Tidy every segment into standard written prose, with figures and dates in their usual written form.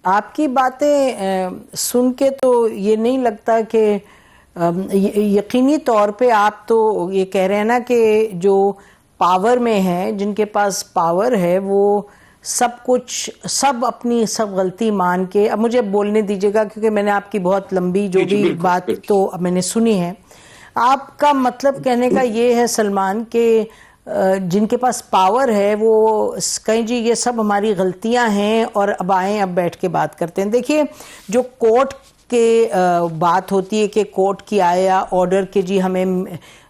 آپ کی باتیں سن کے تو یہ نہیں لگتا کہ یقینی طور پہ آپ تو یہ کہہ رہے ہیں نا کہ جو پاور میں ہیں، جن کے پاس پاور ہے، وہ سب اپنی غلطی مان کے، اب مجھے بولنے دیجیے گا کیونکہ میں نے آپ کی بہت لمبی جو بھی بات تو اب میں نے سنی ہے. آپ کا مطلب کہنے کا یہ ہے سلمان کہ جن کے پاس پاور ہے وہ کہیں جی یہ سب ہماری غلطیاں ہیں اور اب آئیں اب بیٹھ کے بات کرتے ہیں. دیکھیے جو کورٹ کے بات ہوتی ہے کہ کورٹ کی آیا آرڈر کہ جی ہمیں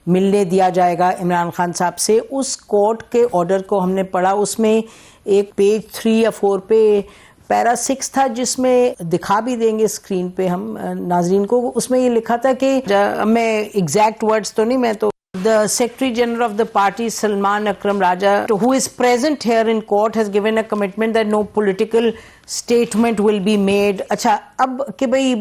ملنے دیا جائے گا عمران خان صاحب سے، اس کورٹ کے آرڈر کو ہم نے پڑھا، اس میں ایک پیج 3 یا 4 پہ پیرا 6 تھا، جس میں دکھا بھی دیں گے اسکرین پہ ہم ناظرین کو. اس میں یہ لکھا تھا کہ میں ایگزیکٹ ورڈز تو نہیں، میں تو The Secretary General of the party, Salman Akram Raja, who is present here in court, has given a commitment that no political statement will be made. اچھا اب کہ بھئی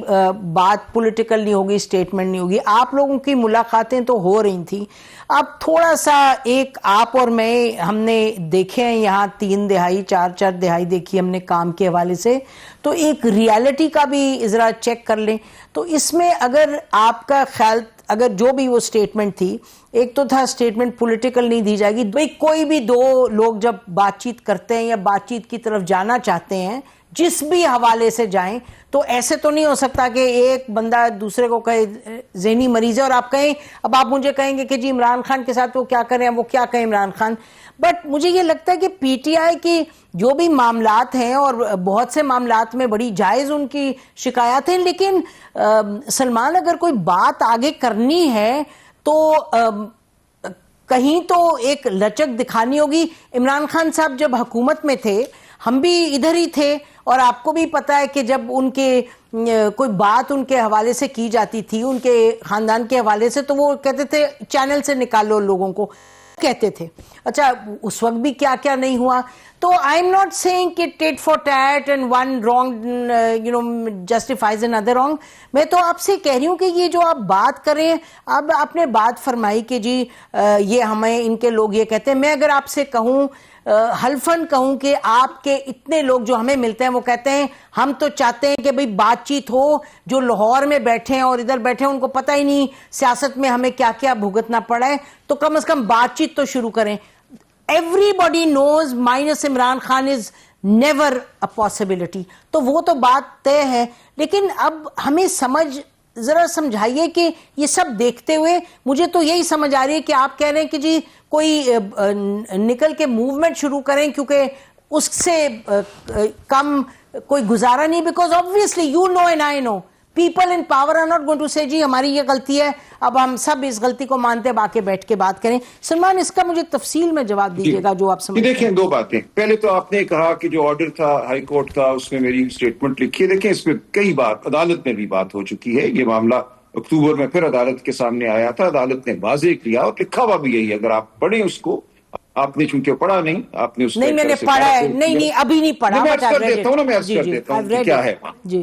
بات پولیٹیکل نہیں ہوگی، اسٹیٹمنٹ نہیں ہوگی. آپ لوگوں کی ملاقاتیں تو ہو رہی تھیں. اب تھوڑا سا ایک آپ اور میں ہم نے دیکھے ہیں یہاں 3 دہائی 4 دہائی دیکھی ہم نے کام کے حوالے سے، تو ایک ریالٹی کا بھی ذرا چیک کر لیں. تو اس میں اگر آپ کا خیال، اگر جو بھی وہ سٹیٹمنٹ تھی، ایک تو تھا سٹیٹمنٹ پولیٹیکل نہیں دی جائے گی. بھئی کوئی بھی 2 لوگ جب بات چیت کرتے ہیں یا بات چیت کی طرف جانا چاہتے ہیں، جس بھی حوالے سے جائیں، تو ایسے تو نہیں ہو سکتا کہ ایک بندہ دوسرے کو کہے ذہنی مریض ہے اور آپ کہیں، اب آپ مجھے کہیں گے کہ جی عمران خان کے ساتھ وہ کیا کریں، وہ کیا کہیں عمران خان. بٹ مجھے یہ لگتا ہے کہ پی ٹی آئی کی جو بھی معاملات ہیں، اور بہت سے معاملات میں بڑی جائز ان کی شکایات ہیں، لیکن سلمان اگر کوئی بات آگے کرنی ہے تو کہیں تو ایک لچک دکھانی ہوگی. عمران خان صاحب جب حکومت میں تھے، ہم بھی ادھر ہی تھے، اور آپ کو بھی پتا ہے کہ جب ان کے کوئی بات ان کے حوالے سے کی جاتی تھی، ان کے خاندان کے حوالے سے، تو وہ کہتے تھے چینل سے نکالو لوگوں کو، کہتے تھے. اچھا اس وقت بھی کیا کیا نہیں ہوا. تو آئی ایم ناٹ سیئنگ کہ tit for tat and one wrong justifies another wrong. میں تو آپ سے کہہ رہی ہوں کہ یہ جو آپ بات کریں، اب آپ نے بات فرمائی کہ جی یہ ہمیں ان کے لوگ یہ کہتے ہیں. میں اگر آپ سے کہوں، حلفاً کہوں کہ آپ کے اتنے لوگ جو ہمیں ملتے ہیں وہ کہتے ہیں ہم تو چاہتے ہیں کہ بھئی بات چیت ہو، جو لاہور میں بیٹھے ہیں اور ادھر بیٹھے ہیں ان کو پتہ ہی نہیں سیاست میں ہمیں کیا کیا بھگتنا پڑا ہے، تو کم از کم بات چیت تو شروع کریں. Everybody knows minus Imran Khan is never a possibility. تو وہ تو بات طے ہے، لیکن اب ہمیں ذرا سمجھائیے کہ یہ سب دیکھتے ہوئے مجھے تو یہی سمجھ آ رہی ہے کہ آپ کہہ رہے ہیں کہ جی کوئی نکل کے موومنٹ شروع کریں، کیونکہ اس سے کم کوئی گزارا نہیں. Because obviously you know and I know people in power are not going to say جی ہماری یہ غلطی ہے، اب ہم سب اس غلطی کو مانتے ہیں، باقی بیٹھ کے بات کریں. سلمان اس کا مجھے تفصیل میں جواب دیجیے گا جو آپ سمجھتے ہیں. دیکھیں 2 باتیں. پہلے تو آپ نے کہا کہ جو آرڈر تھا ہائی کورٹ کا، اس میں میری سٹیٹمنٹ لکھی ہے. دیکھیں اس میں کئی بار عدالت میں بھی بات ہو چکی ہے. یہ معاملہ اکتوبر میں پھر عدالت کے سامنے آیا تھا، عدالت نے واضح کیا اور لکھا ہوا بھی یہی. اگر آپ پڑھیں اس کو، آپ نے چونکہ پڑھا نہیں، آپ نے اس نہیں میں نے پڑھا ہے، نہیں ابھی نہیں پڑھا. میں عرض کر دیتا ہوں نا، میں عرض کر دیتا ہوں کہ کیا ہے.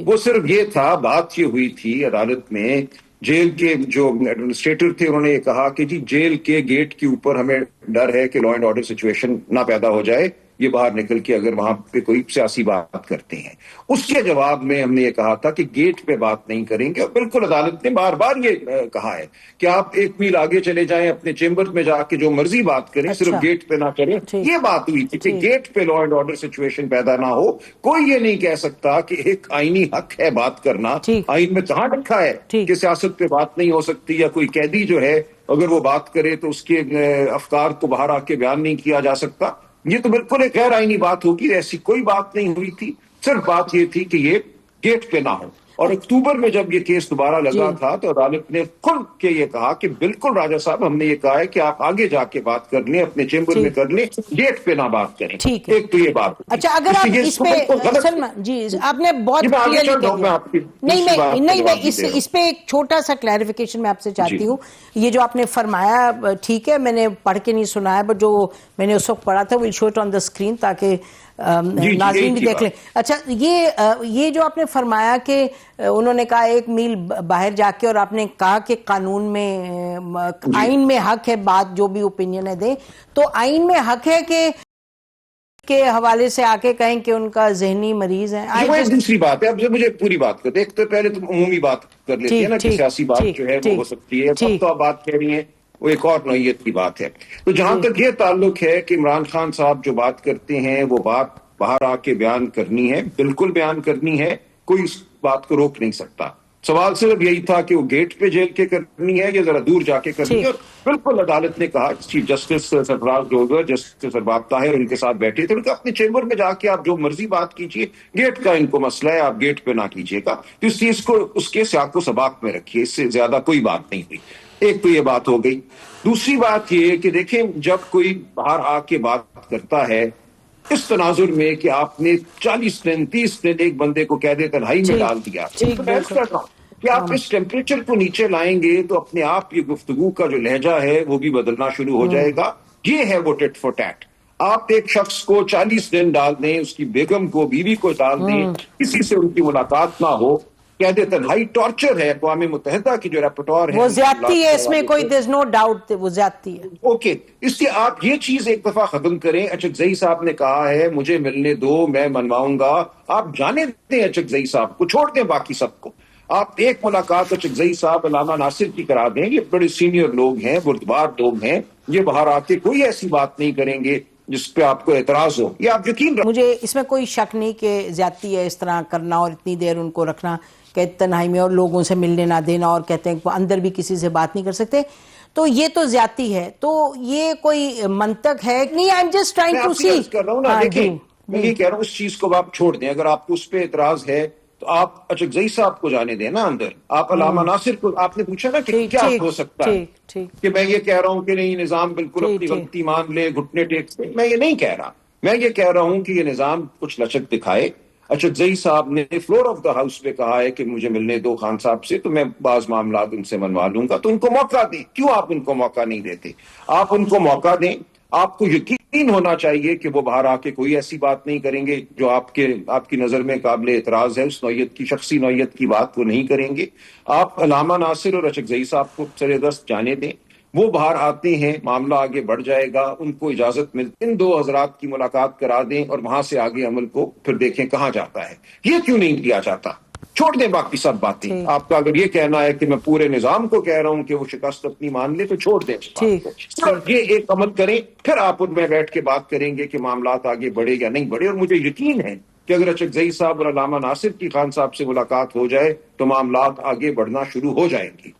وہ صرف یہ تھا، بات یہ ہوئی تھی عدالت میں، جیل کے جو ایڈمنسٹریٹر تھے انہوں نے یہ کہا کہ جی جیل کے گیٹ کے اوپر ہمیں ڈر ہے کہ لا اینڈ آرڈر سچویشن نہ پیدا ہو جائے یہ باہر نکل کے اگر وہاں پہ کوئی سیاسی بات کرتے ہیں. اس کے جواب میں ہم نے یہ کہا تھا کہ گیٹ پہ بات نہیں کریں گے، اور بالکل عدالت نے بار بار یہ کہا ہے کہ آپ 1 میل آگے چلے جائیں، اپنے چیمبر میں جا کے جو مرضی بات کریں، صرف گیٹ پہ نہ کریں. یہ بات ہوئی تھی کہ گیٹ پہ لا اینڈ آرڈر سچویشن پیدا نہ ہو. کوئی یہ نہیں کہہ سکتا کہ ایک آئینی حق ہے بات کرنا. آئین میں کہاں لکھا ہے کہ سیاست پہ بات نہیں ہو سکتی، یا کوئی قیدی جو ہے اگر وہ بات کرے تو اس کے افکار کو باہر آ کے بیان نہیں کیا جا سکتا. یہ تو بالکل ایک غیر آئینی بات ہوگی. ایسی کوئی بات نہیں ہوئی تھی، صرف بات یہ تھی کہ یہ گیٹ پہ نہ ہو. اور اکتوبر میں جب یہ کیس دوبارہ لگا تھا تو عدالت نے کھل کے یہ کہا کہ بالکل راجہ صاحب ہم نے یہ کہا ہے کہ آپ آگے جا کے بات کر لیں، اپنے چیمبر میں کر لیں، گیٹ پہ نہ بات کریں. ایک تو یہ بات. اچھا اگر آپ اس پہ سلمان جی آپ نے بہت نہیں میں اس پہ ایک چھوٹا سا کلیریفیکیشن میں آپ سے چاہتی ہوں. یہ جو آپ نے فرمایا ٹھیک ہے، میں نے پڑھ کے نہیں سنا ہے، بٹ جو میں نے اس وقت پڑھا تھا we'll show it on the screen تاکہ ناظرین بھی دیکھ لیں. اچھا یہ جو آپ نے فرمایا کہ انہوں نے کہا 1 میل باہر جا کے، اور آپ نے کہا کہ قانون میں آئین میں حق ہے بات جو بھی اوپینین ہے دے، تو آئین میں حق ہے کہ کے حوالے سے آ کے کہیں کہ ان کا ذہنی مریض ہے. دوسری بات ہے. اب مجھے پوری بات کرتے ایک تو پہلے تم عمومی بات کر لیتے ہیں نا کہ سیاسی بات جو ہے وہ ہو سکتی ہے. اب تو آپ بات کہہ رہی ہیں وہ ایک اور نوعیت کی بات ہے. تو جہاں تک یہ تعلق ہے کہ عمران خان صاحب جو بات کرتے ہیں وہ بات باہر آ کے بیان کرنی ہے, بالکل بیان کرنی ہے, کوئی اس بات کو روک نہیں سکتا. سوال صرف یہی تھا کہ وہ گیٹ پہ جیل کے کرنی ہے یا ذرا دور جا کے کرنی ہے. اور بالکل عدالت نے کہا, چیف جسٹس سرفراز ڈوگر, جسٹس ارباب طاہر ان کے ساتھ بیٹھے تھے, ان کا اپنے چیمبر میں جا کے آپ جو مرضی بات کیجیے, گیٹ کا ان کو مسئلہ ہے, آپ گیٹ پہ نہ کیجیے گا. تو اس چیز کو اس کے سیاق و سباق میں رکھیے, اس سے زیادہ کوئی بات نہیں ہوئی. ایک تو یہ بات ہو گئی. دوسری بات یہ کہ دیکھیں جب کوئی باہر آ کے بات کرتا ہے اس تناظر میں کہ آپ نے 40 دن 30 دن ایک بندے کو کہہ دے تنہائی میں ڈال دیا, کہ آپ اس ٹیمپریچر کو نیچے لائیں گے تو اپنے آپ یہ گفتگو کا جو لہجہ ہے وہ بھی بدلنا شروع ہو جائے گا. یہ ہے وہ ٹٹ فور ٹیٹ. آپ ایک شخص کو 40 دن ڈال دیں, اس کی بیگم کو, بیوی کو ڈال دیں, کسی سے ان کی ملاقات نہ ہو, کہہ دے تنہائی ٹارچر ہے. اقوام متحدہ کی جو ریپرٹوار ہے وہ زیادتی ہے, اس میں کوئی there's no doubt وہ زیادتی ہے. اوکے, اس لیے آپ یہ چیز ایک دفعہ ختم کریں. اچکزئی صاحب نے کہا ہے مجھے ملنے دو, میں منواؤں گا. آپ جانے دیں اچکزئی صاحب کو, چھوڑ دیں باقی سب کو. آپ ایک ملاقات اچکزئی صاحب علامہ ناصر کی کرا دیں, یہ بڑے سینئر لوگ ہیں, بردبار لوگ ہیں, یہ باہر آ کے کوئی ایسی بات نہیں کریں گے جس پہ آپ کو اعتراض ہو. یہ آپ یقین مجھے اس میں کوئی شک نہیں کہ زیادتی ہے اس طرح کرنا اور اتنی دیر ان کو رکھنا کہ تنہائی میں اور لوگوں سے ملنے نہ دینا, اور کہتے ہیں کہ وہ اندر بھی کسی سے بات نہیں کر سکتے, تو یہ تو زیادتی ہے. تو یہ کوئی منطق ہے نہیں. I am just trying to see. میں یہ کہہ رہا ہوں اس چیز کو آپ چھوڑ دیں. اگر آپ کو اس پہ اعتراض ہے تو آپ اچکزئی صاحب کو جانے دیں نا اندر. آپ علامہ ناصر کو, آپ نے پوچھا نا کہ کیا ہو سکتا ہے, کہ میں یہ کہہ رہا ہوں کہ نہیں نظام بالکل اپنی غلطی مان لے, گھٹنے ٹیک سے. میں یہ نہیں کہہ رہا. میں یہ کہہ رہا ہوں کہ یہ نظام کچھ لچک دکھائے. اچکزئی صاحب نے فلور آف دا ہاؤس پہ کہا ہے کہ مجھے ملنے دو خان صاحب سے, تو میں بعض معاملات ان سے منوا لوں گا. تو ان کو موقع دیں. کیوں آپ ان کو موقع نہیں دیتے؟ آپ ان کو موقع دیں. آپ کو یقین ہونا چاہیے کہ وہ باہر آ کے کوئی ایسی بات نہیں کریں گے جو آپ کی نظر میں قابل اعتراض ہے. اس نوعیت کی, شخصی نوعیت کی بات وہ نہیں کریں گے. آپ علامہ ناصر اور اچکزئی صاحب کو سر دست جانے دیں. وہ باہر آتے ہیں, معاملہ آگے بڑھ جائے گا, ان کو اجازت ملتی, ان دو حضرات کی ملاقات کرا دیں اور وہاں سے آگے عمل کو پھر دیکھیں کہاں جاتا ہے. یہ کیوں نہیں کیا جاتا؟ چھوڑ دیں باقی سب باتیں. آپ کا اگر یہ کہنا ہے کہ میں پورے نظام کو کہہ رہا ہوں کہ وہ شکست اپنی مان لے, تو چھوڑ دیں اس بات کو. یہ ایک عمل کریں, پھر آپ ان میں بیٹھ کے بات کریں گے کہ معاملات آگے بڑھے یا نہیں بڑھے. اور مجھے یقین ہے کہ اگر اچکزئی صاحب اور علامہ ناصر کی خان صاحب سے ملاقات ہو جائے تو معاملات آگے بڑھنا شروع ہو جائیں گے.